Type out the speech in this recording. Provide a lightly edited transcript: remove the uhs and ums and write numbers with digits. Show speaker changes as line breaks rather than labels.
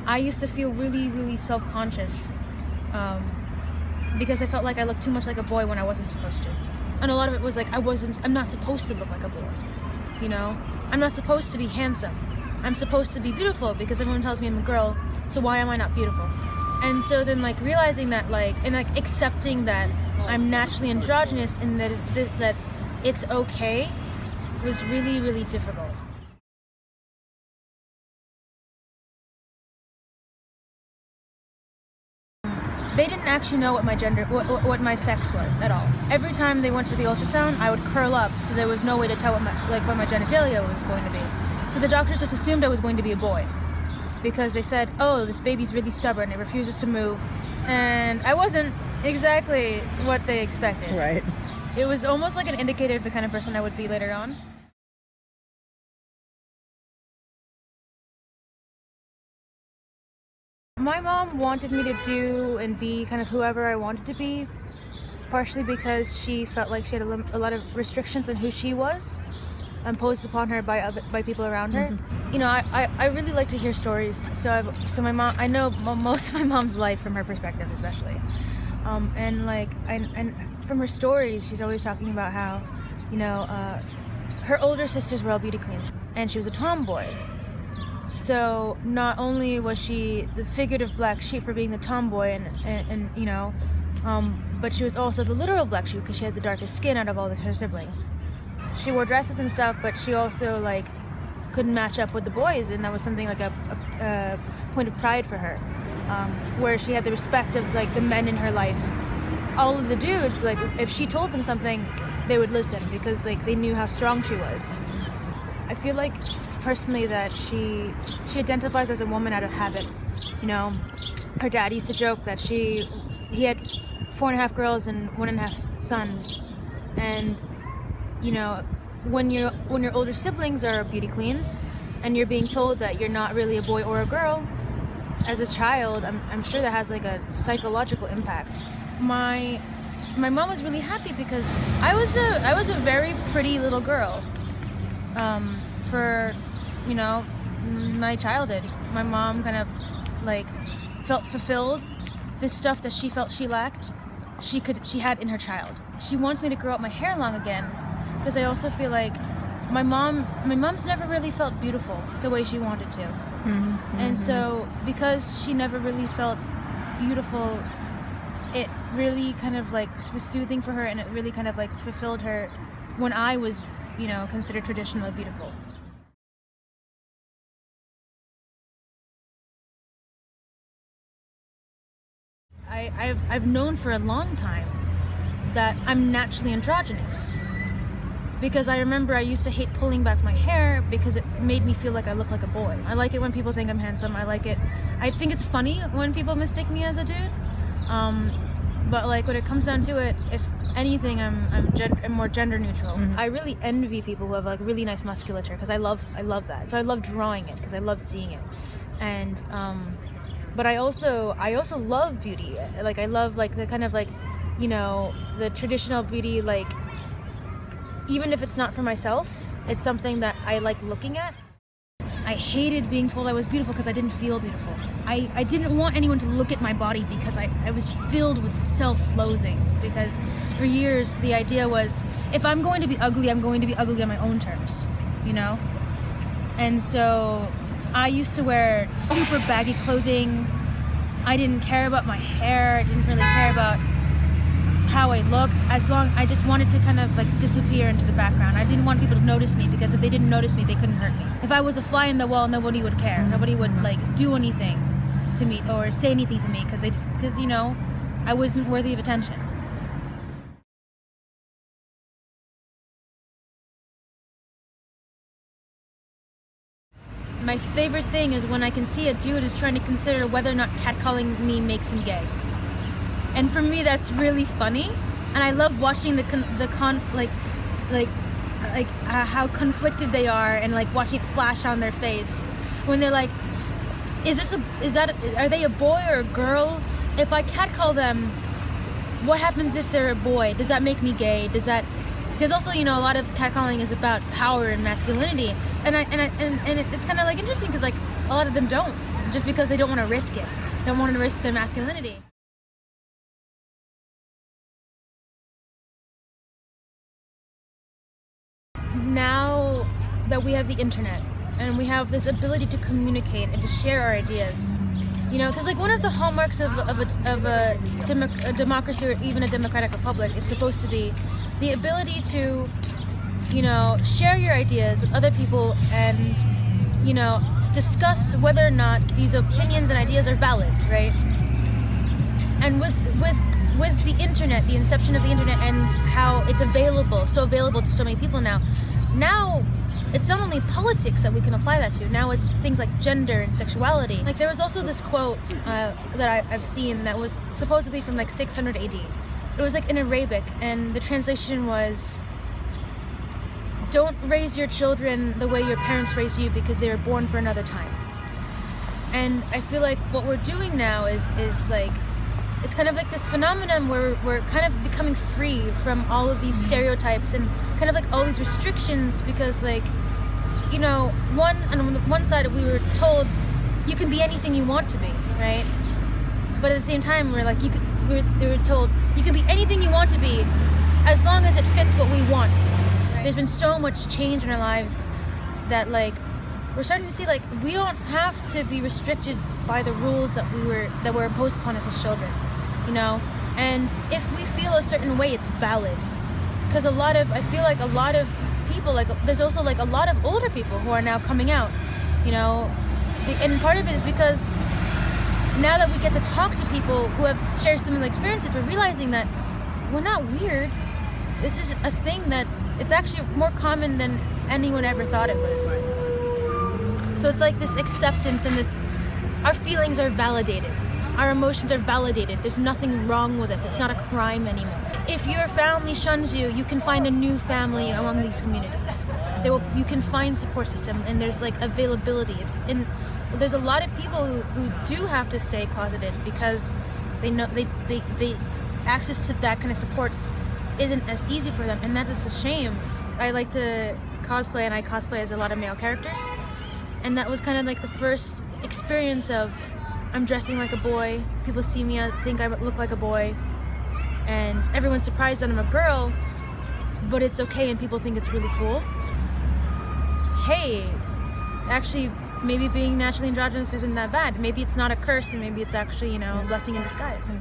I used to feel really, really self-conscious because I felt like I looked too much like a boy when I wasn't supposed to. And a lot of it was like, I'm not supposed to look like a boy, you know? I'm not supposed to be handsome. I'm supposed to be beautiful because everyone tells me I'm a girl, so why am I not beautiful? And so then like realizing that and accepting that I'm naturally androgynous and that it's okay was really, really difficult. They didn't actually know what my gender, what my sex was at all. Every time they went for the ultrasound, I would curl up, so there was no way to tell what my genitalia was going to be. So the doctors just assumed I was going to be a boy, because they said, "Oh, this baby's really stubborn; it refuses to move," and I wasn't exactly what they expected.
Right.
It was almost like an indicator of the kind of person I would be later on. My mom wanted me to do and be kind of whoever I wanted to be, partially because she felt like she had a lot of restrictions on who she was imposed upon her by people around her. Mm-hmm. You know, I really like to hear stories. So my mom, I know most of my mom's life from her perspective, especially, and from her stories, she's always talking about how, you know, her older sisters were all beauty queens, and she was a tomboy. So not only was she the figurative black sheep for being the tomboy and you know, but she was also the literal black sheep because she had the darkest skin out of all her siblings. She wore dresses and stuff, but she also like couldn't match up with the boys, and that was something like a point of pride for her, where she had the respect of like the men in her life. All of the dudes, like if she told them something, they would listen because like they knew how strong she was. I feel like personally that she identifies as a woman out of habit. You know, her dad used to joke that he had 4.5 girls and 1.5 sons, and you know, when your older siblings are beauty queens and you're being told that you're not really a boy or a girl, as a child, I'm sure that has like a psychological impact. My mom was really happy because I was a very pretty little girl for, you know, my childhood. My mom kind of like felt fulfilled. This stuff that she felt she lacked, she had in her child. She wants me to grow up my hair long again because I also feel like my mom's never really felt beautiful the way she wanted to. Mm-hmm. And so because she never really felt beautiful, it really kind of like was soothing for her, and it really kind of like fulfilled her when I was, you know, considered traditionally beautiful. I've known for a long time that I'm naturally androgynous, because I remember I used to hate pulling back my hair because it made me feel like I look like a boy. I like it when people think I'm handsome. I think it's funny when people mistake me as a dude. But like when it comes down to it, if anything, I'm more gender neutral. Mm-hmm. I really envy people who have like really nice musculature because I love that. So I love drawing it because I love seeing it, and but I also love beauty. Like I love like the kind of like, you know, the traditional beauty. Like even if it's not for myself, it's something that I like looking at. I hated being told I was beautiful because I didn't feel beautiful. I didn't want anyone to look at my body because I was filled with self-loathing, because for years the idea was if I'm going to be ugly, I'm going to be ugly on my own terms, you know? And so I used to wear super baggy clothing. I didn't care about my hair. I didn't really care about how I looked. I just wanted to kind of like disappear into the background. I didn't want people to notice me, because if they didn't notice me, they couldn't hurt me. If I was a fly in the wall, nobody would care. Nobody would like do anything to me or say anything to me because you know, I wasn't worthy of attention. My favorite thing is when I can see a dude is trying to consider whether or not catcalling me makes him gay. And for me, that's really funny, and I love watching how conflicted they are, and like watching it flash on their face when they're like, are they a boy or a girl? If I catcall them, what happens if they're a boy? Does that make me gay? Because also, you know, a lot of catcalling is about power and masculinity, and it's kind of like interesting because like a lot of them don't. just because they don't want to risk it. They don't want to risk their masculinity. Now that we have the internet and we have this ability to communicate and to share our ideas, you know, because like one of the hallmarks of a democracy or even a democratic republic is supposed to be the ability to, you know, share your ideas with other people and, you know, discuss whether or not these opinions and ideas are valid, right? And with the internet, the inception of the internet and how it's so available to so many people now it's not only politics that we can apply that to. Now it's things like gender and sexuality. Like there was also this quote that I've seen that was supposedly from like 600 AD. It was like in Arabic, and the translation was, "Don't raise your children the way your parents raised you because they were born for another time." And I feel like what we're doing now is like, it's kind of like this phenomenon where we're kind of becoming free from all of these stereotypes and kind of like all these restrictions, because like, you know, on the one side we were told you can be anything you want to be, right? But at the same time we're like, they were told you can be anything you want to be as long as it fits what we want. Right? There's been so much change in our lives that like we're starting to see like we don't have to be restricted by the rules that were imposed upon us as children, you know. And if we feel a certain way, it's valid, because I feel like a lot of people, like there's also like a lot of older people who are now coming out, you know, and part of it is because now that we get to talk to people who have shared similar experiences, we're realizing that we're not weird. This is a thing it's actually more common than anyone ever thought it was. So it's like this acceptance and our feelings are validated. Our emotions are validated. There's nothing wrong with us. It's not a crime anymore. If your family shuns you, you can find a new family among these communities. You can find support system, and there's like availability. There's a lot of people who do have to stay closeted because they know they access to that kind of support isn't as easy for them, and that's just a shame. I like to cosplay, and I cosplay as a lot of male characters, and that was kind of like the first experience of I'm dressing like a boy, people see me, think I look like a boy, and everyone's surprised that I'm a girl, but it's okay and people think it's really cool. Hey, actually, maybe being naturally androgynous isn't that bad. Maybe it's not a curse, and maybe it's actually, you know, a blessing in disguise.